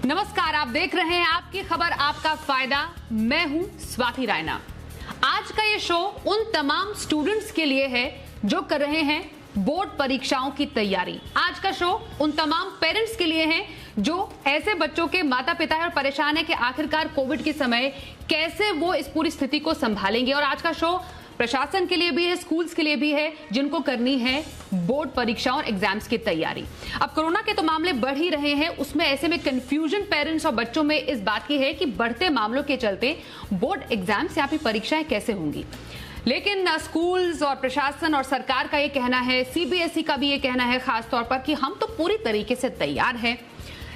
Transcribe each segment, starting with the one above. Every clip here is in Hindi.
नमस्कार, आप देख रहे हैं आपकी खबर आपका फायदा। मैं हूं स्वाति रायना। आज का ये शो उन तमाम स्टूडेंट्स के लिए है जो कर रहे हैं बोर्ड परीक्षाओं की तैयारी। आज का शो उन तमाम पेरेंट्स के लिए है जो ऐसे बच्चों के माता पिता है और परेशान है कि आखिरकार कोविड के समय कैसे वो इस पूरी स्थिति को संभालेंगे। और आज का शो प्रशासन के लिए भी है, स्कूल्स के लिए भी है, जिनको करनी है बोर्ड परीक्षाओं और एग्जाम्स की तैयारी। अब कोरोना के तो मामले बढ़ ही रहे हैं, उसमें ऐसे में कंफ्यूजन पेरेंट्स और बच्चों में इस बात की है कि बढ़ते मामलों के चलते बोर्ड एग्जाम्स या फिर परीक्षाएं कैसे होंगी। लेकिन स्कूल्स और प्रशासन और सरकार का ये कहना है, सीबीएसई का भी ये कहना है खासतौर पर कि हम तो पूरी तरीके से तैयार हैं।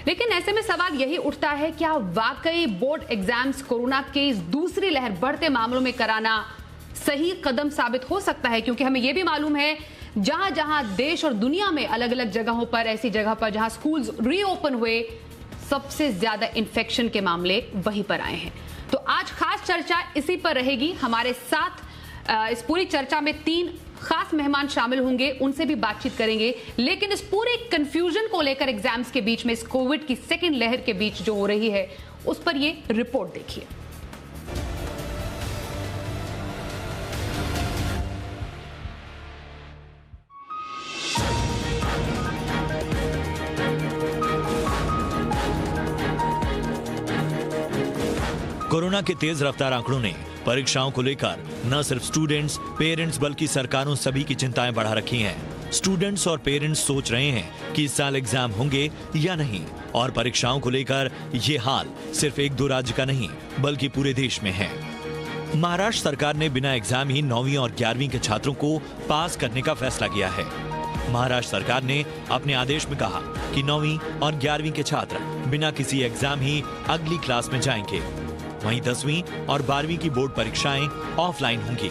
लेकिन ऐसे में सवाल यही उठता है, क्या वाकई बोर्ड एग्जाम्स कोरोना की इस दूसरी लहर बढ़ते मामलों में कराना सही कदम साबित हो सकता है? क्योंकि हमें यह भी मालूम है जहां जहां देश और दुनिया में अलग अलग जगहों पर, ऐसी जगह पर जहां स्कूल्स रीओपन हुए, सबसे ज्यादा इन्फेक्शन के मामले वहीं पर आए हैं। तो आज खास चर्चा इसी पर रहेगी। हमारे साथ इस पूरी चर्चा में 3 खास मेहमान शामिल होंगे, उनसे भी बातचीत करेंगे। लेकिन इस पूरे कंफ्यूजन को लेकर एग्जाम्स के बीच में, इस कोविड की सेकेंड लहर के बीच जो हो रही है, उस पर ये रिपोर्ट देखिए। कोरोना के तेज रफ्तार आंकड़ों ने परीक्षाओं को लेकर न सिर्फ स्टूडेंट्स, पेरेंट्स बल्कि सरकारों सभी की चिंताएं बढ़ा रखी हैं। स्टूडेंट्स और पेरेंट्स सोच रहे हैं कि इस साल एग्जाम होंगे या नहीं। और परीक्षाओं को लेकर ये हाल सिर्फ 1-2 राज्य का नहीं बल्कि पूरे देश में है। महाराष्ट्र सरकार ने बिना एग्जाम ही 9वीं और 11वीं के छात्रों को पास करने का फैसला किया है। महाराष्ट्र सरकार ने अपने आदेश में कहा कि 9वीं और 11वीं के छात्र बिना किसी एग्जाम ही अगली क्लास में जाएंगे। वहीं 10वीं और 12वीं की बोर्ड परीक्षाएं ऑफलाइन होंगी।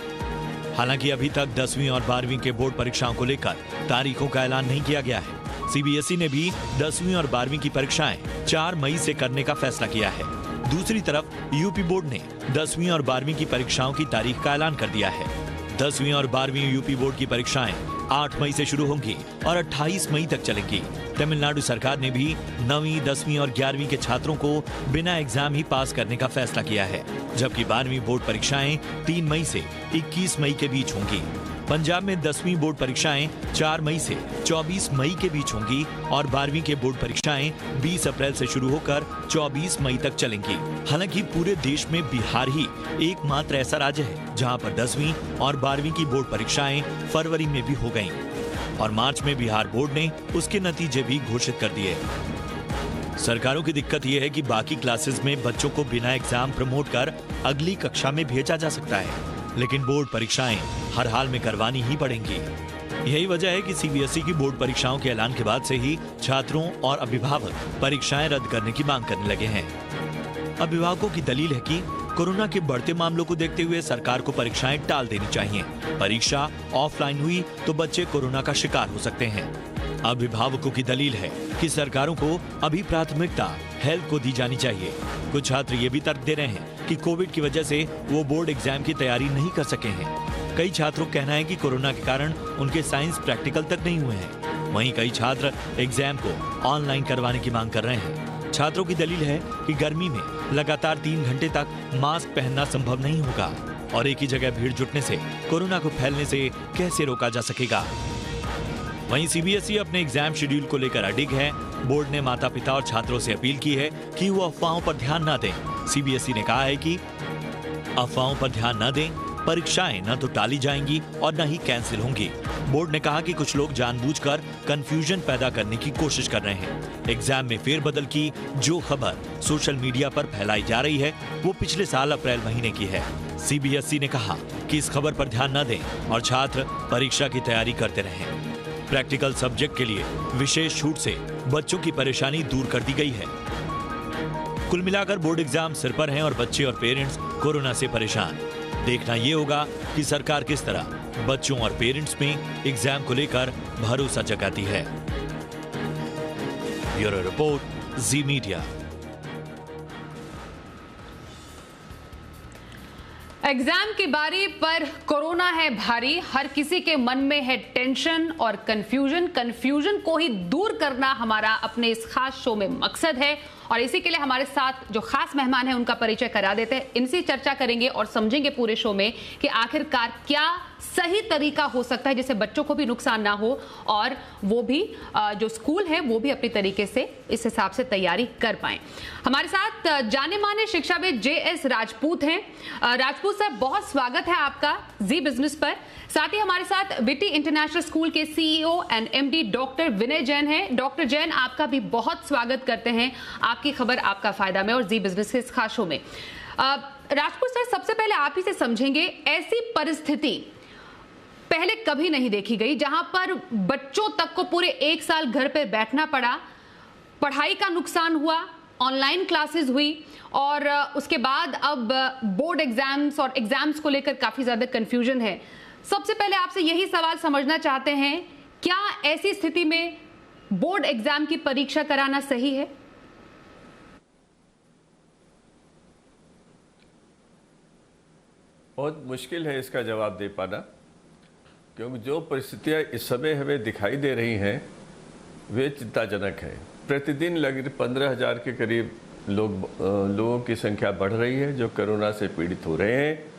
हालांकि अभी तक 10वीं और 12वीं के बोर्ड परीक्षाओं को लेकर तारीखों का ऐलान नहीं किया गया है। सीबीएसई ने भी 10वीं और 12वीं की परीक्षाएं 4 मई से करने का फैसला किया है। दूसरी तरफ यूपी बोर्ड ने 10वीं और 12वीं की परीक्षाओं की तारीख का ऐलान कर दिया है। 10वीं और 12वीं यूपी बोर्ड की परीक्षाएं 8 मई से शुरू होंगी और 28 मई तक चलेंगी। तमिलनाडु सरकार ने भी 9वीं, 10वीं और 11वीं के छात्रों को बिना एग्जाम ही पास करने का फैसला किया है, जबकि 12वीं बोर्ड परीक्षाएं 3 मई से 21 मई के बीच होंगी। पंजाब में 10वीं बोर्ड परीक्षाएं 4 मई से 24 मई के बीच होंगी और 12वीं के बोर्ड परीक्षाएं 20 अप्रैल से शुरू होकर 24 मई तक चलेंगी। हालांकि पूरे देश में बिहार ही एकमात्र ऐसा राज्य है जहां पर 10वीं और 12वीं की बोर्ड परीक्षाएं फरवरी में भी हो गईं और मार्च में बिहार बोर्ड ने उसके नतीजे भी घोषित कर दिए। सरकारों की दिक्कत यह है कि बाकी क्लासेस में बच्चों को बिना एग्जाम प्रमोट कर अगली कक्षा में भेजा जा सकता है, लेकिन बोर्ड परीक्षाएं हर हाल में करवानी ही पड़ेंगी। यही वजह है कि सीबीएसई की बोर्ड परीक्षाओं के ऐलान के बाद से ही छात्रों और अभिभावक परीक्षाएं रद्द करने की मांग करने लगे हैं। अभिभावकों की दलील है कि कोरोना के बढ़ते मामलों को देखते हुए सरकार को परीक्षाएं टाल देनी चाहिए। परीक्षा ऑफलाइन हुई तो बच्चे कोरोना का शिकार हो सकते हैं। अभिभावकों की दलील है कि सरकारों को अभी प्राथमिकता हेल्थ को दी जानी चाहिए। कुछ छात्र ये भी तर्क दे रहे हैं कि कोविड की वजह से वो बोर्ड एग्जाम की तैयारी नहीं कर सके हैं। कई छात्रों का कहना है कि कोरोना के कारण उनके साइंस प्रैक्टिकल तक नहीं हुए हैं। वहीं कई छात्र एग्जाम को ऑनलाइन करवाने की मांग कर रहे हैं। छात्रों की दलील है कि गर्मी में लगातार 3 घंटे तक मास्क पहनना संभव नहीं होगा और एक ही जगह भीड़ जुटने से कोरोना को फैलने से कैसे रोका जा सकेगा। वहीं सीबीएसई अपने एग्जाम शेड्यूल को लेकर अडिग है। बोर्ड ने माता पिता और छात्रों से अपील की है कि वो अफवाहों पर ध्यान न दें। सीबीएसई ने कहा है कि अफवाहों पर ध्यान न दें, परीक्षाएं न तो टाली जाएंगी और न ही कैंसिल होंगी। बोर्ड ने कहा कि कुछ लोग जानबूझकर कंफ्यूजन पैदा करने की कोशिश कर रहे हैं। एग्जाम में फेरबदल की जो खबर सोशल मीडिया पर फैलाई जा रही है वो पिछले साल अप्रैल महीने की है। सीबीएसई ने कहा कि इस खबर पर ध्यान न दें और छात्र परीक्षा की तैयारी करते रहें। प्रैक्टिकल सब्जेक्ट के लिए विशेष छूट से बच्चों की परेशानी दूर कर दी गई है। कुल मिलाकर बोर्ड एग्जाम सिर पर हैं और बच्चे और पेरेंट्स कोरोना से परेशान। देखना ये होगा कि सरकार किस तरह बच्चों और पेरेंट्स में एग्जाम को लेकर भरोसा जगाती है। ब्यूरो रिपोर्ट, जी मीडिया। एग्जाम की बारी पर कोरोना है भारी, हर किसी के मन में है टेंशन और कंफ्यूजन को ही दूर करना हमारा अपने इस खास शो में मकसद है और इसी के लिए हमारे साथ जो खास मेहमान है उनका परिचय करा देते हैं। इनसे चर्चा करेंगे और समझेंगे पूरे शो में कि आखिरकार क्या सही तरीका हो सकता है जिससे बच्चों को भी नुकसान ना हो और वो भी जो स्कूल है वो भी अपने तरीके से इस हिसाब से तैयारी कर पाए। हमारे साथ जाने माने शिक्षाविद JS राजपूत हैं। राजपूत सर, बहुत स्वागत है आपका जी बिजनेस पर। साथ ही हमारे साथ विटी इंटरनेशनल स्कूल के CEO एंड MD डॉक्टर विनय जैन हैं। डॉक्टर जैन, आपका भी बहुत स्वागत करते हैं आपकी खबर आपका फायदा में और जी बिजनेस के इस खास शो में। राजपूत सर, सबसे पहले आप ही से समझेंगे, ऐसी परिस्थिति पहले कभी नहीं देखी गई जहां पर बच्चों तक को पूरे एक साल घर पर बैठना पड़ा, पढ़ाई का नुकसान हुआ, ऑनलाइन क्लासेस हुई और उसके बाद अब बोर्ड एग्जाम्स और एग्जाम्स को लेकर काफी ज्यादा कंफ्यूजन है। सबसे पहले आपसे यही सवाल समझना चाहते हैं, क्या ऐसी स्थिति में बोर्ड एग्जाम की परीक्षा कराना सही है? बहुत मुश्किल है इसका जवाब दे पाना, क्योंकि जो परिस्थितियां इस समय हमें दिखाई दे रही हैं वे चिंताजनक है। प्रतिदिन लगभग 15,000 के करीब लोगों की संख्या बढ़ रही है जो कोरोना से पीड़ित हो रहे हैं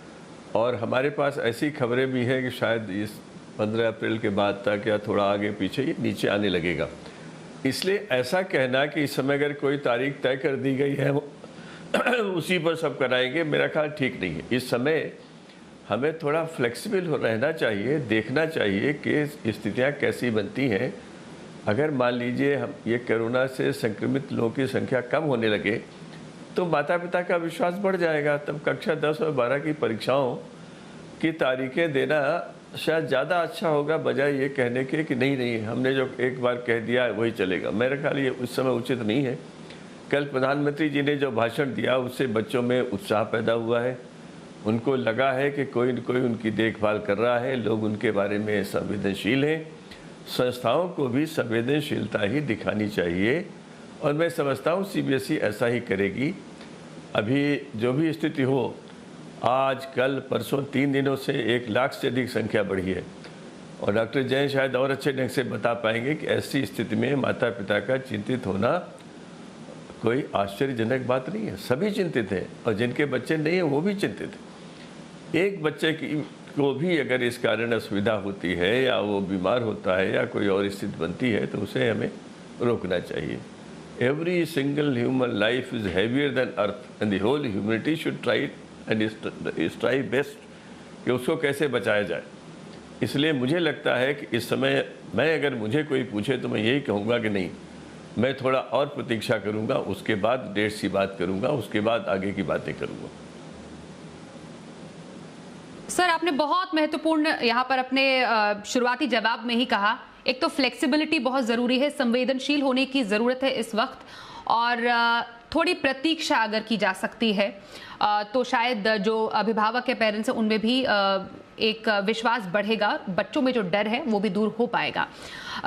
और हमारे पास ऐसी खबरें भी हैं कि शायद इस 15 अप्रैल के बाद तक या थोड़ा आगे पीछे ये नीचे आने लगेगा। इसलिए ऐसा कहना कि इस समय अगर कोई तारीख तय कर दी गई है उसी पर सब कराएंगे, मेरा ख्याल ठीक नहीं है। इस समय हमें थोड़ा फ्लेक्सिबल रहना चाहिए, देखना चाहिए कि स्थितियाँ कैसी बनती हैं। अगर मान लीजिए हम ये कोरोना से संक्रमित लोगों की संख्या कम होने लगे तो माता पिता का विश्वास बढ़ जाएगा। तब कक्षा 10 और 12 की परीक्षाओं की तारीखें देना शायद ज़्यादा अच्छा होगा, बजाय ये कहने के कि नहीं हमने जो एक बार कह दिया वही चलेगा। मेरा ख्याल ये उस समय उचित नहीं है। कल प्रधानमंत्री जी ने जो भाषण दिया उससे बच्चों में उत्साह पैदा हुआ है, उनको लगा है कि कोई न कोई उनकी देखभाल कर रहा है, लोग उनके बारे में संवेदनशील हैं। संस्थाओं को भी संवेदनशीलता ही दिखानी चाहिए और मैं समझता हूँ CBSE ऐसा ही करेगी। अभी जो भी स्थिति हो, आज कल परसों 3 दिनों से 1 लाख से अधिक संख्या बढ़ी है और डॉक्टर जैन शायद और अच्छे ढंग से बता पाएंगे कि ऐसी स्थिति में माता पिता का चिंतित होना कोई आश्चर्यजनक बात नहीं है। सभी चिंतित हैं और जिनके बच्चे नहीं हैं वो भी चिंतित हैं। एक बच्चे को भी अगर इस कारण असुविधा होती है या वो बीमार होता है या कोई और स्थिति बनती है तो उसे हमें रोकना चाहिए। Every single human life is heavier than earth and the whole humanity should try and strive best कि उसको कैसे बचाया जाए। इसलिए मुझे लगता है कि इस समय मैं अगर मुझे कोई पूछे तो मैं यही कहूँगा कि नहीं, मैं थोड़ा और प्रतीक्षा करूँगा, उसके बाद डेट की बात करूँगा, उसके बाद आगे की बातें करूँगा। सर, आपने बहुत महत्वपूर्ण यहाँ पर अपने शुरुआती जवाब में ही कहा, एक तो फ्लेक्सिबिलिटी बहुत ज़रूरी है, संवेदनशील होने की ज़रूरत है इस वक्त और थोड़ी प्रतीक्षा अगर की जा सकती है तो शायद जो अभिभावक के पेरेंट्स हैं उनमें भी एक विश्वास बढ़ेगा, बच्चों में जो डर है वो भी दूर हो पाएगा।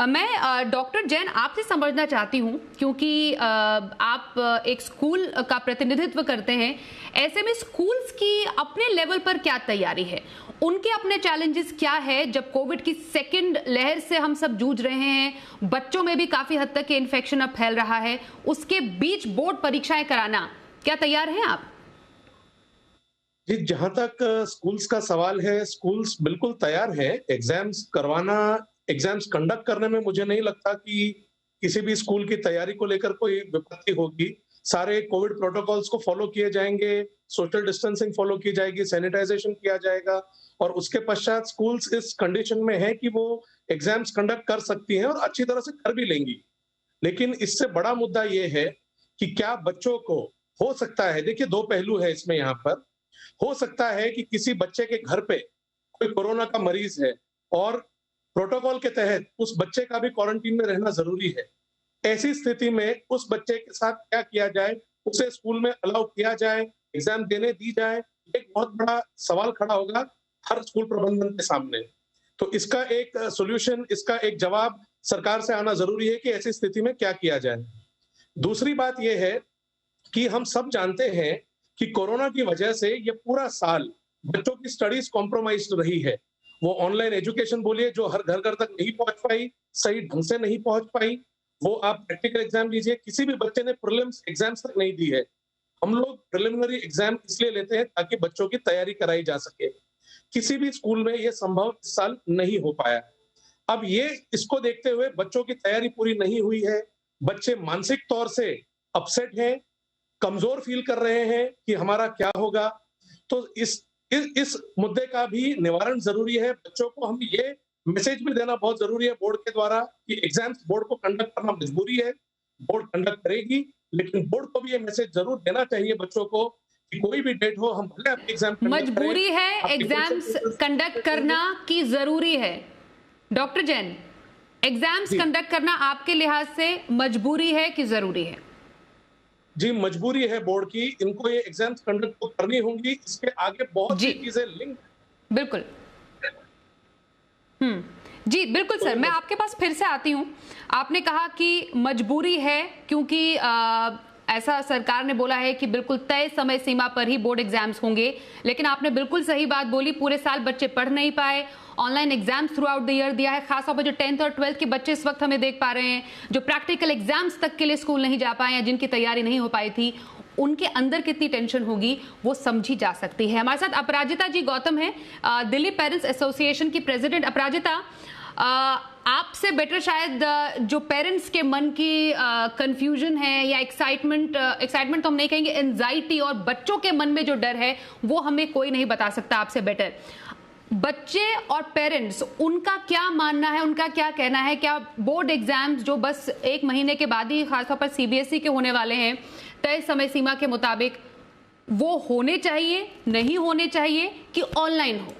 मैं डॉक्टर जैन आपसे समझना चाहती हूँ, क्योंकि आप एक स्कूल का प्रतिनिधित्व करते हैं, ऐसे में स्कूल्स की अपने लेवल पर क्या तैयारी है, उनके अपने चैलेंजेस क्या है? जब कोविड की सेकंड लहर से हम सब जूझ रहे हैं, बच्चों में भी काफी हद तक इन्फेक्शन अब फैल रहा है, उसके बीच बोर्ड परीक्षाएं कराना, क्या तैयार हैं आप? जी, जहां तक स्कूल्स का सवाल है, स्कूल्स बिल्कुल तैयार है एग्जाम्स करवाना। एग्जाम्स कंडक्ट करने में मुझे नहीं लगता कि किसी भी स्कूल की तैयारी को लेकर कोई विपत्ति होगी। सारे कोविड प्रोटोकॉल्स को फॉलो किए जाएंगे, सोशल डिस्टेंसिंग फॉलो की जाएगी, सैनिटाइजेशन किया जाएगा और उसके पश्चात स्कूल्स इस कंडीशन में है कि वो एग्जाम्स कंडक्ट कर सकती हैं और अच्छी तरह से कर भी लेंगी। लेकिन इससे बड़ा मुद्दा ये है कि क्या बच्चों को हो सकता है, देखिए 2 पहलू है इसमें। यहाँ पर हो सकता है कि किसी बच्चे के घर पे कोई कोरोना का मरीज है और प्रोटोकॉल के तहत उस बच्चे का भी क्वारंटीन में रहना जरूरी है। ऐसी स्थिति में उस बच्चे के साथ क्या किया जाए, उसे स्कूल में अलाउ किया जाए, एग्जाम देने दी जाए, एक बहुत बड़ा सवाल खड़ा होगा हर स्कूल प्रबंधन के सामने। तो इसका एक सॉल्यूशन, इसका एक जवाब सरकार से आना जरूरी है कि ऐसी स्थिति में क्या किया जाए। दूसरी बात यह है कि हम सब जानते हैं कि कोरोना की वजह से ये पूरा साल बच्चों की स्टडीज कॉम्प्रोमाइज्ड रही है। वो ऑनलाइन एजुकेशन बोलिए जो हर घर घर तक नहीं पहुंच पाई, सही ढंग से नहीं पहुंच पाई, वो आप प्रैक्टिकल एग्जाम लीजिए, किसी भी बच्चे ने प्रीलिम्स एग्जाम्स तक नहीं दी है। हम लोग प्रिलिमिनरी एग्जाम इसलिए लेते हैं ताकि बच्चों की तैयारी कराई जा सके। किसी भी स्कूल में ये संभव इस साल नहीं हो पाया। अब ये इसको देखते हुए बच्चों की तैयारी पूरी नहीं हुई है, बच्चे मानसिक तौर से अपसेट हैं, कमजोर फील कर रहे हैं कि हमारा क्या होगा। तो इस मुद्दे का भी निवारण जरूरी है। बच्चों को हम ये मैसेज भी देना बहुत जरूरी है बोर्ड के द्वारा कि एग्जाम्स बोर्ड को कंडक्ट करना मजबूरी है, बोर्ड कंडक्ट करेगी, लेकिन बोर्ड को भी ये मैसेज जरूर देना चाहिए बच्चों को कि कोई भी डेट हो, हम भले अपने एग्जाम मजबूरी है एग्जाम्स कंडक्ट करना की जरूरी है। डॉक्टर जैन, एग्जाम्स कंडक्ट करना आपके लिहाज से मजबूरी है कि जरूरी है? जी, मजबूरी है बोर्ड की, इनको ये एग्जाम्स कंडक्ट तो करनी होंगी। इसके आगे बहुत सी चीजें लिंक। बिल्कुल जी बिल्कुल सर, मैं आपके पास फिर से आती हूं। आपने कहा कि मजबूरी है क्योंकि ऐसा सरकार ने बोला है कि बिल्कुल तय समय सीमा पर ही बोर्ड एग्जाम्स होंगे, लेकिन आपने बिल्कुल सही बात बोली, पूरे साल बच्चे पढ़ नहीं पाए, online exams through out the year दिया है। खासतौर पर जो 10th और 12th के बच्चे इस वक्त हमें देख पा रहे हैं, जो प्रैक्टिकल एग्जाम्स तक के लिए स्कूल नहीं जा पाए या जिनकी तैयारी नहीं हो पाई थी, उनके अंदर कितनी टेंशन होगी वो समझी जा सकती है। हमारे साथ अपराजिता जी गौतम है, दिल्ली पेरेंट्स एसोसिएशन की प्रेसिडेंट। अपराजिता, आपसे बेटर शायद जो पेरेंट्स के मन की कंफ्यूजन है या एक्साइटमेंट तो हम नहीं कहेंगे, एंजाइटी और बच्चों के मन में जो डर है वो हमें कोई नहीं बता सकता आपसे बेटर। बच्चे और पेरेंट्स, उनका क्या मानना है, उनका क्या कहना है? क्या बोर्ड एग्जाम्स जो बस 1 महीने के बाद ही खासतौर पर सीबीएसई के होने वाले हैं तय समय सीमा के मुताबिक, वो होने चाहिए, नहीं होने चाहिए कि ऑनलाइन हो?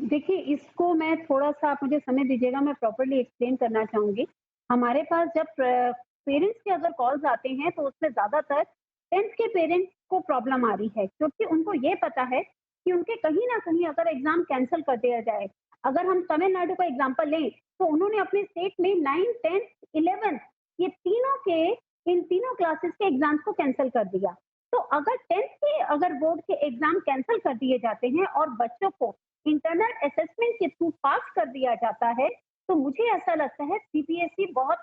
देखिए, इसको मैं थोड़ा सा, आप मुझे समय दीजिएगा, मैं प्रॉपर्ली एक्सप्लेन करना चाहूंगी। हमारे पास जब पेरेंट्स के अगर कॉल्स आते हैं तो उसमें ज्यादातर 10th के पेरेंट्स को प्रॉब्लम आ रही है, क्योंकि उनको ये पता है कि उनके कहीं ना कहीं अगर एग्जाम कैंसिल कर दिया जाए, अगर हम तमिलनाडु का एग्जाम्पल लें तो उन्होंने अपने स्टेट में 9, 10, 11 ये इन तीनों क्लासेस के एग्जाम्स को कैंसिल कर दिया। तो अगर 10th के अगर बोर्ड के एग्जाम कैंसिल कर दिए जाते हैं और बच्चों को इंटरनल असेसमेंट के थ्रू पास कर दिया जाता है, तो मुझे ऐसा लगता है सीबीएसई बहुत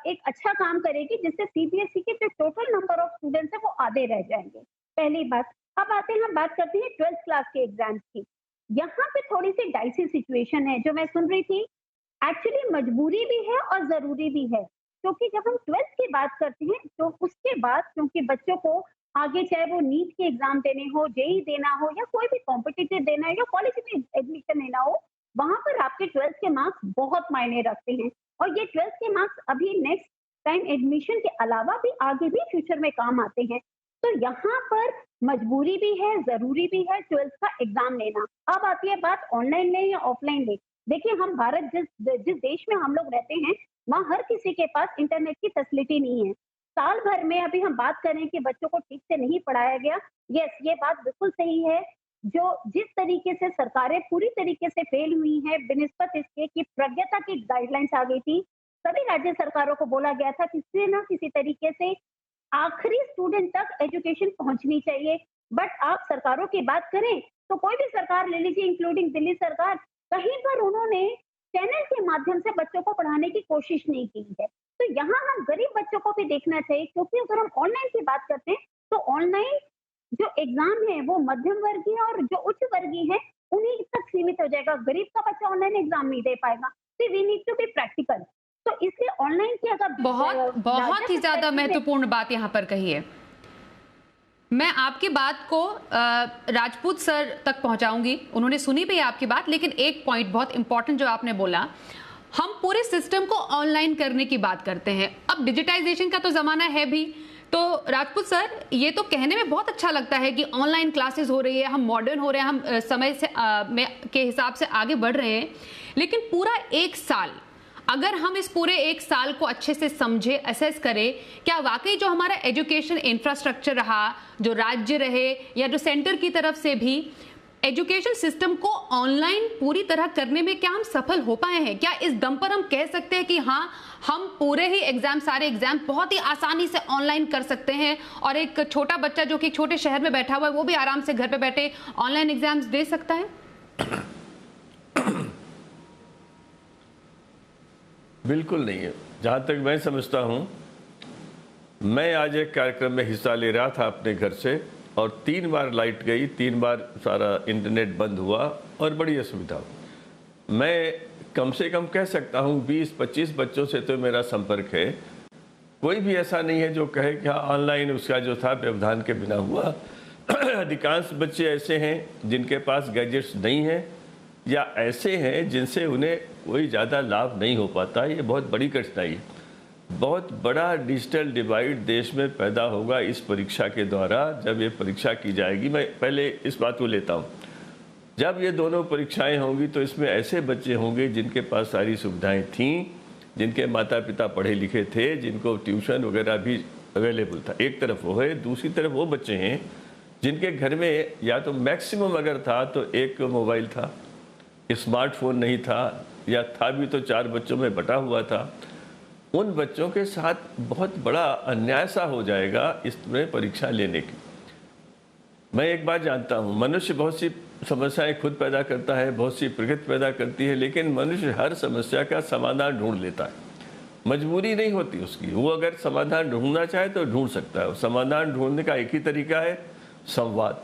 एक अच्छा काम करेगी, जिससे सीबीएसई के जो टोटल नंबर ऑफ स्टूडेंट्स है वो आधे रह जाएंगे। पहली बात। अब आते हैं, हम बात करते हैं 12th क्लास के एग्जाम्स की। यहाँ पे थोड़ी सी डाइसी सिचुएशन है जो मैं सुन रही थी। एक्चुअली मजबूरी भी है और जरूरी भी है, क्योंकि जब हम 12th की बात करते हैं तो उसके बाद क्योंकि बच्चों को आगे चाहे वो नीट के एग्जाम देने हो, जेई देना हो या कोई भी कॉम्पिटिटिव देना है या कॉलेज में एडमिशन लेना हो, वहां पर आपके 12th के मार्क्स बहुत मायने रखते हैं। और ये 12th के मार्क्स अभी नेक्स्ट टाइम एडमिशन के अलावा भी आगे भी फ्यूचर में काम आते हैं। तो यहाँ पर मजबूरी भी है, जरूरी भी है 12th का एग्जाम लेना। अब आती है बात ऑनलाइन ले या ऑफलाइन ले। देखिए, हम भारत जिस देश में हम लोग रहते हैं, वहाँ हर किसी के पास इंटरनेट की फैसिलिटी नहीं है। साल भर में अभी हम बात करें कि बच्चों को ठीक से नहीं पढ़ाया गया, यस, ये बात बिल्कुल सही है। जो जिस तरीके से सरकारें पूरी तरीके से फेल हुई हैं, बिनिस्बत इसके कि प्रज्ञता की गाइडलाइंस आ गई थी, सभी राज्य सरकारों को बोला गया था किसी न किसी तरीके से आखिरी स्टूडेंट तक एजुकेशन पहुंचनी चाहिए। बट आप सरकारों की बात करें तो कोई भी सरकार ले लीजिए, इंक्लूडिंग दिल्ली सरकार, कहीं पर उन्होंने चैनल के माध्यम से बच्चों को पढ़ाने की कोशिश नहीं की है। तो यहाँ हम गरीब बच्चों को भी देखना चाहिए, क्योंकि अगर हम ऑनलाइन की बात करते हैं तो ऑनलाइन जो एग्जाम है वो मध्यम वर्गीय और जो उच्च वर्गीय है उन्हीं तक सीमित हो जाएगा। गरीब का बच्चा ऑनलाइन एग्जाम नहीं दे पाएगा। तो we need to be practical. तो इसलिए ऑनलाइन की अगर बहुत ही ज्यादा महत्वपूर्ण बात यहाँ पर कही है। मैं आपकी बात को राजपूत सर तक पहुंचाऊंगी, उन्होंने सुनी भी आपकी बात, लेकिन एक पॉइंट बहुत इंपॉर्टेंट जो आपने बोला, हम पूरे सिस्टम को ऑनलाइन करने की बात करते हैं। अब डिजिटाइजेशन का तो जमाना है भी, तो राजपूत सर, ये तो कहने में बहुत अच्छा लगता है कि ऑनलाइन क्लासेस हो रही है, हम मॉडर्न हो रहे हैं, हम समय से के हिसाब से आगे बढ़ रहे हैं, लेकिन पूरा 1 साल अगर हम इस पूरे 1 साल को अच्छे से समझे, असेस करें, क्या वाकई जो हमारा एजुकेशन इंफ्रास्ट्रक्चर रहा, जो राज्य रहे या जो सेंटर की तरफ से भी एजुकेशन सिस्टम को ऑनलाइन पूरी तरह करने में क्या हम सफल हो पाए हैं? क्या इस दम पर हम कह सकते हैं कि हाँ, हम पूरे ही एग्जाम, सारे एग्जाम बहुत ही आसानी से ऑनलाइन कर सकते हैं और एक छोटा बच्चा जो कि एक छोटे शहर में बैठा हुआ है वो भी आराम से घर पे बैठे ऑनलाइन एग्जाम्स दे सकता है? बिल्कुल नहीं है। जहाँ तक मैं समझता हूँ, मैं आज एक कार्यक्रम में हिस्सा ले रहा था अपने घर से, और 3 बार लाइट गई, 3 बार सारा इंटरनेट बंद हुआ और बड़ी असुविधा। मैं कम से कम कह सकता हूँ 20-25 बच्चों से तो मेरा संपर्क है। कोई भी ऐसा नहीं है जो कहे कि हाँ ऑनलाइन उसका जो था व्यवधान के बिना हुआ। अधिकांश बच्चे ऐसे हैं जिनके पास गैजेट्स नहीं हैं, या ऐसे हैं जिनसे उन्हें कोई ज़्यादा लाभ नहीं हो पाता। ये बहुत बड़ी कठिनाई है। बहुत बड़ा डिजिटल डिवाइड देश में पैदा होगा इस परीक्षा के द्वारा, जब ये परीक्षा की जाएगी। मैं पहले इस बात को लेता हूँ, जब ये दोनों परीक्षाएं होंगी तो इसमें ऐसे बच्चे होंगे जिनके पास सारी सुविधाएं थीं, जिनके माता पिता पढ़े लिखे थे, जिनको ट्यूशन वगैरह भी अवेलेबल था। एक तरफ वो है, दूसरी तरफ वो बच्चे हैं जिनके घर में या तो मैक्सिमम अगर था तो एक मोबाइल था, स्मार्टफोन नहीं था, या था भी तो 4 बच्चों में बटा हुआ था। उन बच्चों के साथ बहुत बड़ा अन्याय सा हो जाएगा इसमें परीक्षा लेने की। मैं एक बात जानता हूँ, मनुष्य बहुत सी समस्याएं खुद पैदा करता है, बहुत सी प्रकृति पैदा करती है, लेकिन मनुष्य हर समस्या का समाधान ढूंढ लेता है। मजबूरी नहीं होती उसकी, वो अगर समाधान ढूंढना चाहे तो ढूंढ सकता है। समाधान ढूंढने का एक ही तरीका है, संवाद।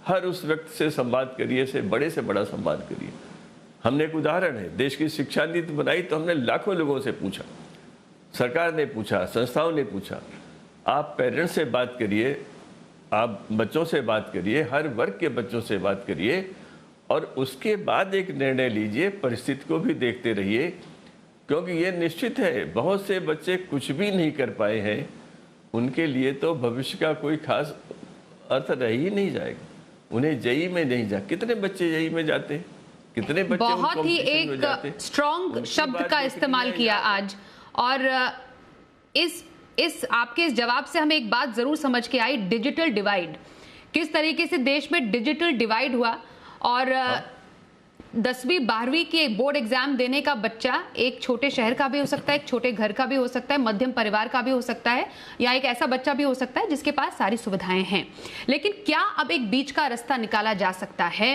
हर उस व्यक्ति से संवाद करिए, से बड़ा संवाद करिए। हमने एक उदाहरण है, देश की शिक्षा नीति बनाई तो हमने लाखों लोगों से पूछा, सरकार ने पूछा, संस्थाओं ने पूछा। आप पेरेंट्स से बात करिए, आप बच्चों से बात करिए, हर वर्ग के बच्चों से बात करिए, और उसके बाद एक निर्णय लीजिए। परिस्थिति को भी देखते रहिए, क्योंकि ये निश्चित है बहुत से बच्चे कुछ भी नहीं कर पाए हैं, उनके लिए तो भविष्य का कोई खास अर्थ रह ही नहीं जाएगा। उन्हें जेई में नहीं जा, कितने बच्चे जेई में जाते हैं, कितने बच्चे बहुत ही एक स्ट्रॉन्ग शब्द का इस्तेमाल किया आज। और इस आपके इस जवाब से हमें एक बात जरूर समझ के आई, डिजिटल डिवाइड। किस तरीके से देश में डिजिटल डिवाइड हुआ, और 10वीं 12वीं के बोर्ड एग्जाम देने का बच्चा एक छोटे शहर का भी हो सकता है, एक छोटे घर का भी हो सकता है, मध्यम परिवार का भी हो सकता है, या एक ऐसा बच्चा भी हो सकता है जिसके पास सारी सुविधाएं हैं। लेकिन क्या अब एक बीच का रास्ता निकाला जा सकता है?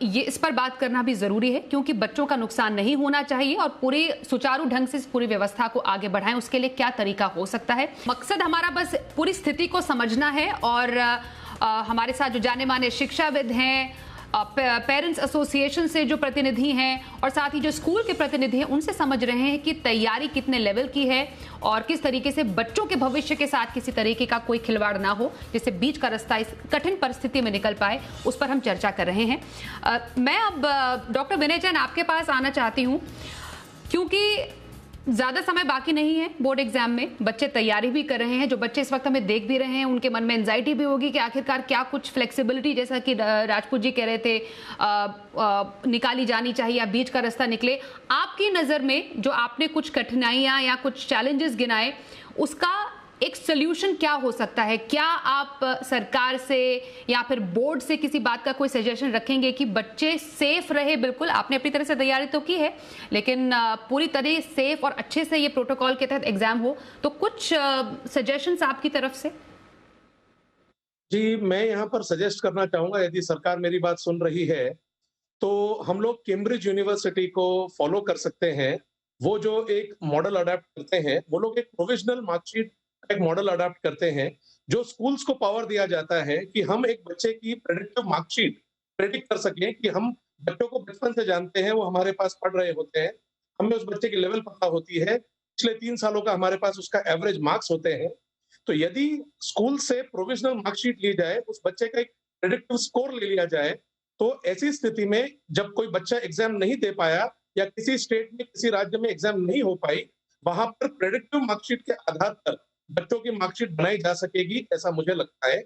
ये इस पर बात करना भी जरूरी है, क्योंकि बच्चों का नुकसान नहीं होना चाहिए, और पूरी सुचारू ढंग से इस पूरी व्यवस्था को आगे बढ़ाएं। उसके लिए क्या तरीका हो सकता है? मकसद हमारा बस पूरी स्थिति को समझना है। और हमारे साथ जो जाने माने शिक्षाविद हैं, पेरेंट्स एसोसिएशन से जो प्रतिनिधि हैं, और साथ ही जो स्कूल के प्रतिनिधि हैं, उनसे समझ रहे हैं कि तैयारी कितने लेवल की है, और किस तरीके से बच्चों के भविष्य के साथ किसी तरीके का कोई खिलवाड़ ना हो, जिससे बीच का रास्ता इस कठिन परिस्थिति में निकल पाए। उस पर हम चर्चा कर रहे हैं। मैं अब डॉक्टर विनय जैन आपके पास आना चाहती हूँ, क्योंकि ज्यादा समय बाकी नहीं है बोर्ड एग्जाम में। बच्चे तैयारी भी कर रहे हैं, जो बच्चे इस वक्त हमें देख भी रहे हैं, उनके मन में एंजाइटी भी होगी कि आखिरकार क्या कुछ फ्लेक्सिबिलिटी, जैसा कि राजपूत जी कह रहे थे, निकाली जानी चाहिए या बीच का रास्ता निकले। आपकी नजर में जो आपने कुछ कठिनाइयां या कुछ चैलेंजेस गिनाए, उसका एक सोल्यूशन क्या हो सकता है? क्या आप सरकार से या फिर बोर्ड से किसी बात का कोई सजेशन रखेंगे कि बच्चे सेफ रहे? बिल्कुल, आपने अपनी तरह से तैयारी तो की है, लेकिन पूरी तरह सेफ और अच्छे से ये प्रोटोकॉल के तहत एग्जाम हो, तो कुछ सजेशंस आपकी तरफ से। जी, मैं यहाँ पर सजेस्ट करना चाहूंगा, यदि सरकार मेरी बात सुन रही है तो हम लोग कैम्ब्रिज यूनिवर्सिटी को फॉलो कर सकते हैं। वो जो एक मॉडल अडेप्ट करते हैं, वो लोग एक प्रोविजनल मार्कशीट एक मॉडल अडॉप्ट करते हैं, जो स्कूल्स को पावर दिया जाता है कि हम एक बच्चे की प्रेडिक्टिव मार्कशीट प्रेडिक्ट कर सकें, कि हम बच्चों को बचपन से जानते हैं, वो हमारे पास पढ़ रहे होते हैं, हमें उस बच्चे की लेवल पता होती है, पिछले 3 सालों का हमारे पास उसका एवरेज मार्क्स होते हैं। तो यदि स्कूल से प्रोविजनल मार्कशीट ली जाए, उस बच्चे का एक प्रेडिक्टिव स्कोर ले लिया जाए, तो ऐसी स्थिति में जब कोई बच्चा एग्जाम नहीं दे पाया, या किसी स्टेट में किसी राज्य में एग्जाम नहीं हो पाई, वहां पर प्रेडिक्टिव मार्कशीट के आधार पर बच्चों की मार्कशीट बनाई जा सकेगी, ऐसा मुझे लगता है।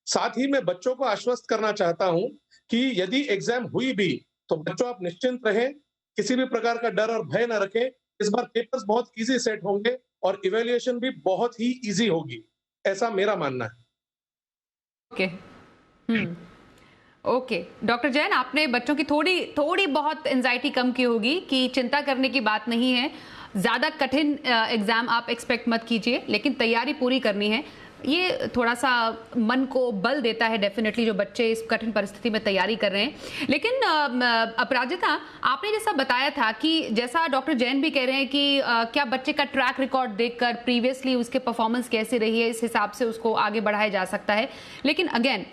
साथ ही मैं बच्चों को आश्वस्त करना चाहता हूं कि यदि एग्जाम हुई भी तो बच्चों आप निश्चिंत रहें, किसी भी प्रकार का डर और भय न रखें। इस बार पेपर्स बहुत इजी सेट होंगे और इवैल्यूएशन भी बहुत ही इजी होगी, ऐसा मेरा मानना है। ओके डॉक्टर जैन, आपने बच्चों की थोड़ी बहुत एंजाइटी कम की होगी कि चिंता करने की बात नहीं है, ज्यादा कठिन एग्जाम आप एक्सपेक्ट मत कीजिए, लेकिन तैयारी पूरी करनी है। ये थोड़ा सा मन को बल देता है डेफिनेटली, जो बच्चे इस कठिन परिस्थिति में तैयारी कर रहे हैं। लेकिन अपराजिता, आपने जैसा बताया था कि जैसा डॉक्टर जैन भी कह रहे हैं कि क्या बच्चे का ट्रैक रिकॉर्ड देखकर प्रीवियसली उसके परफॉर्मेंस कैसी रही है, इस हिसाब से उसको आगे बढ़ाया जा सकता है। लेकिन अगेन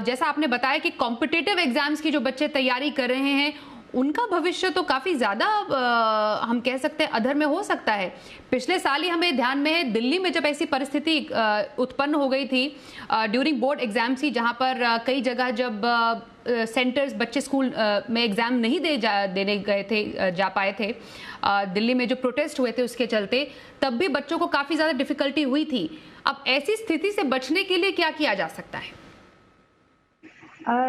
जैसा आपने बताया कि कॉम्पिटिटिव एग्जाम्स की जो बच्चे तैयारी कर रहे हैं उनका भविष्य तो काफी ज्यादा हम कह सकते हैं अधर में हो सकता है। पिछले साल ही हमें ध्यान में है, दिल्ली में जब ऐसी परिस्थिति उत्पन्न हो गई थी ड्यूरिंग बोर्ड एग्जाम्स ही, जहां पर कई जगह जब सेंटर्स बच्चे स्कूल में एग्जाम नहीं देने गए थे, जा पाए थे, दिल्ली में जो प्रोटेस्ट हुए थे उसके चलते, तब भी बच्चों को काफी ज्यादा डिफिकल्टी हुई थी। अब ऐसी स्थिति से बचने के लिए क्या किया जा सकता है?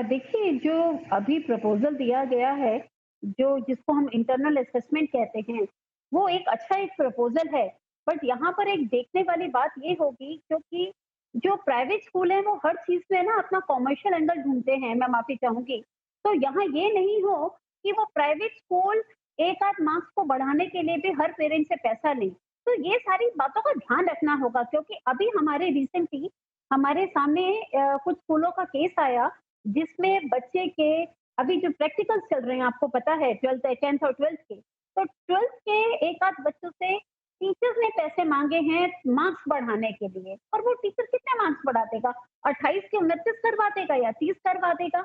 देखिए, जो अभी प्रपोजल दिया गया है, जो जिसको हम इंटरनल असेसमेंट कहते हैं, वो एक अच्छा एक प्रपोजल है। बट यहाँ पर एक देखने वाली बात ये होगी, क्योंकि जो प्राइवेट स्कूल है वो हर चीज में ना अपना कॉमर्शियल एंगल ढूंढते हैं, मैं माफी चाहूंगी। तो यहाँ ये नहीं हो कि वो प्राइवेट स्कूल एक आध मार्क्स को बढ़ाने के लिए भी हर पेरेंट से पैसा ले। तो ये सारी बातों का ध्यान रखना होगा, क्योंकि अभी हमारे रिसेंटली हमारे सामने कुछ स्कूलों का केस आया जिसमें बच्चे के अभी जो प्रैक्टिकल्स चल रहे हैं, आपको पता है 10th और 12th के, तो 12th के एक आध बच्चों से टीचर्स ने पैसे मांगे हैं मार्क्स बढ़ाने के लिए। और वो टीचर कितने मार्क्स बढ़ा देगा? 28 के 29 करवा देगा या 30 करवा देगा?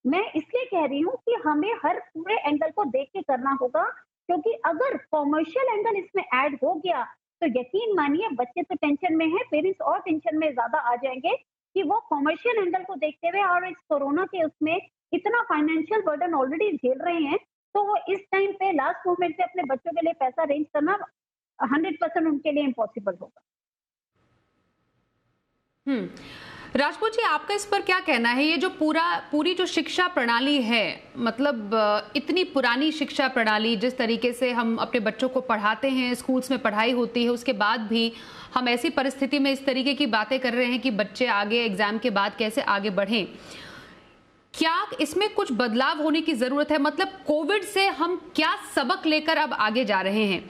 मैं इसलिए कह रही हूँ कि हमें हर पूरे एंगल को देख के करना होगा, क्योंकि अगर कॉमर्शियल एंगल इसमें ऐड हो गया तो यकीन मानिए बच्चे तो टेंशन में है, पेरेंट्स और टेंशन में ज्यादा आ जाएंगे कि वो कॉमर्शियल एंगल को देखते हुए और इस कोरोना के उसमें इतना फाइनेंशियल बर्डन ऑलरेडी झेल रहे हैं, तो वो इस टाइम पे लास्ट मोमेंट पे अपने बच्चों के लिए पैसा अरेंज करना 100% उनके लिए इम्पॉसिबल होगा। राजपूत जी, आपका इस पर क्या कहना है? ये जो पूरी जो शिक्षा प्रणाली है, मतलब इतनी पुरानी शिक्षा प्रणाली, जिस तरीके से हम अपने बच्चों को पढ़ाते हैं, स्कूल्स में पढ़ाई होती है, उसके बाद भी हम ऐसी परिस्थिति में इस तरीके की बातें कर रहे हैं कि बच्चे आगे एग्जाम के बाद कैसे आगे बढ़ें। क्या इसमें कुछ बदलाव होने की जरूरत है? मतलब कोविड से हम क्या सबक लेकर अब आगे जा रहे हैं?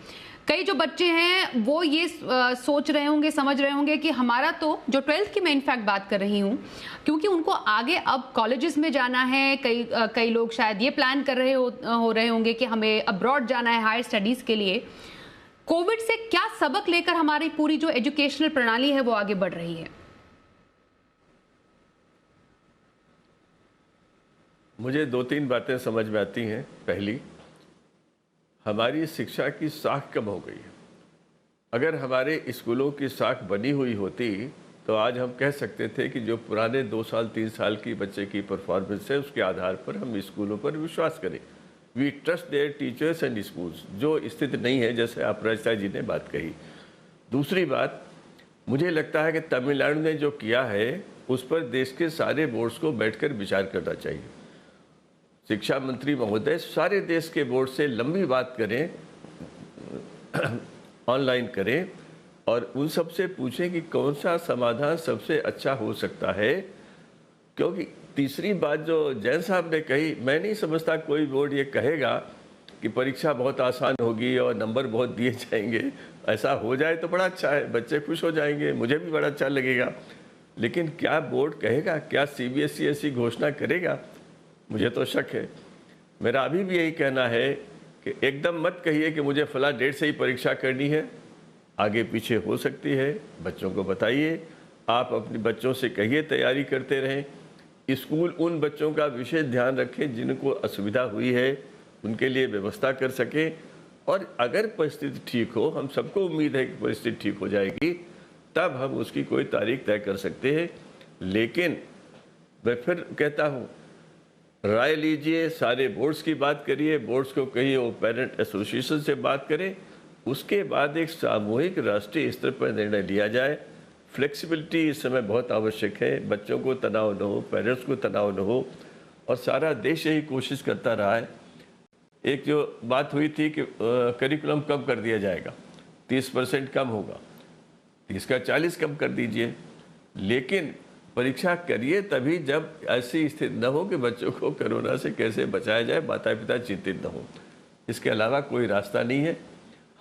कई जो बच्चे हैं वो ये सोच रहे होंगे, समझ रहे होंगे कि हमारा तो जो 12th की मैं इनफैक्ट बात कर रही हूँ, क्योंकि उनको आगे अब कॉलेजेस में जाना है, कई लोग शायद ये प्लान कर रहे हो रहे होंगे कि हमें अब्रॉड जाना है हायर स्टडीज के लिए। कोविड से क्या सबक लेकर हमारी पूरी जो एजुकेशनल प्रणाली है वो आगे बढ़ रही है? मुझे 2-3 बातें समझ में आती हैं। पहली, हमारी शिक्षा की साख कम हो गई है। अगर हमारे स्कूलों की साख बनी हुई होती तो आज हम कह सकते थे कि जो पुराने 2 साल 3 साल की बच्चे की परफॉर्मेंस है उसके आधार पर हम स्कूलों पर विश्वास करें। We trust their teachers and schools, जो स्थिति नहीं है जैसे अपराजिता जी ने बात कही। दूसरी बात, मुझे लगता है कि तमिलनाडु ने जो किया है उस पर देश के सारे बोर्ड्स को बैठकर विचार करना चाहिए। शिक्षा मंत्री महोदय सारे देश के बोर्ड से लंबी बात करें, ऑनलाइन करें और उन सब से पूछें कि कौन सा समाधान सबसे अच्छा हो सकता है। क्योंकि तीसरी बात जो जैन साहब ने कही, मैं नहीं समझता कोई बोर्ड ये कहेगा कि परीक्षा बहुत आसान होगी और नंबर बहुत दिए जाएंगे। ऐसा हो जाए तो बड़ा अच्छा है, बच्चे खुश हो जाएंगे, मुझे भी बड़ा अच्छा लगेगा। लेकिन क्या बोर्ड कहेगा? क्या CBSE ऐसी घोषणा करेगा? मुझे तो शक है। मेरा अभी भी यही कहना है कि एकदम मत कहिए कि मुझे फला डेट से ही परीक्षा करनी है, आगे पीछे हो सकती है। बच्चों को बताइए, आप अपने बच्चों से कहिए तैयारी करते रहें। स्कूल उन बच्चों का विशेष ध्यान रखें जिनको असुविधा हुई है, उनके लिए व्यवस्था कर सकें। और अगर परिस्थिति ठीक हो, हम सबको उम्मीद है कि परिस्थिति ठीक हो जाएगी, तब हम उसकी कोई तारीख तय कर सकते हैं। लेकिन मैं फिर कहता हूँ, राय लीजिए, सारे बोर्ड्स की बात करिए, बोर्ड्स को कहिए वो पेरेंट एसोसिएशन से बात करें, उसके बाद एक सामूहिक राष्ट्रीय स्तर पर निर्णय लिया जाए। फ्लेक्सिबिलिटी इस समय बहुत आवश्यक है, बच्चों को तनाव न हो, पेरेंट्स को तनाव न हो, और सारा देश यही कोशिश करता रहा है। एक जो बात हुई थी कि करिकुलम कम कर दिया जाएगा, 30% कम होगा, 30 का 40 कम कर दीजिए, लेकिन परीक्षा करिए तभी जब ऐसी स्थिति न हो कि बच्चों को कोरोना से कैसे बचाया जाए, माता पिता चिंतित न हो। इसके अलावा कोई रास्ता नहीं है।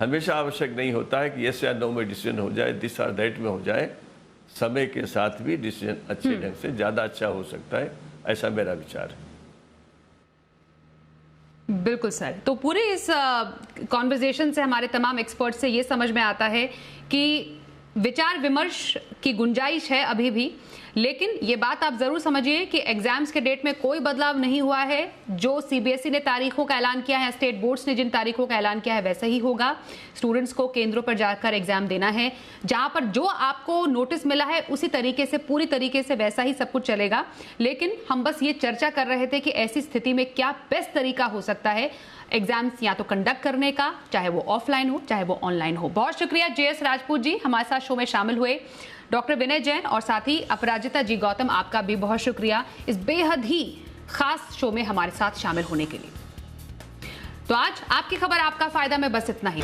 हमेशा आवश्यक नहीं होता है कि यस या नो में डिसीजन हो जाए, दिस और दैट में हो जाए। समय के साथ भी डिसीजन अच्छे ढंग से ज़्यादा अच्छा हो सकता है, ऐसा मेरा विचार है। बिल्कुल सर। तो पूरे इस कॉन्वर्जेशन से हमारे तमाम एक्सपर्ट से ये समझ में आता है कि विचार विमर्श की गुंजाइश है अभी भी, लेकिन ये बात आप जरूर समझिए कि एग्जाम्स के डेट में कोई बदलाव नहीं हुआ है। जो सीबीएसई ने तारीखों का ऐलान किया है, स्टेट बोर्ड्स ने जिन तारीखों का ऐलान किया है, वैसा ही होगा। स्टूडेंट्स को केंद्रों पर जाकर एग्जाम देना है, जहां पर जो आपको नोटिस मिला है उसी तरीके से, पूरी तरीके से वैसा ही सब कुछ चलेगा। लेकिन हम बस ये चर्चा कर रहे थे कि ऐसी स्थिति में क्या बेस्ट तरीका हो सकता है एग्जाम्स या तो कंडक्ट करने का, चाहे वो ऑफलाइन हो चाहे वो ऑनलाइन हो। बहुत शुक्रिया JS राजपूत जी, हमारे साथ शो में शामिल हुए। डॉक्टर विनय जैन और साथ ही अपराजिता जी गौतम, आपका भी बहुत शुक्रिया इस बेहद ही खास शो में हमारे साथ शामिल होने के लिए। तो आज आपकी खबर आपका फायदा में बस इतना ही।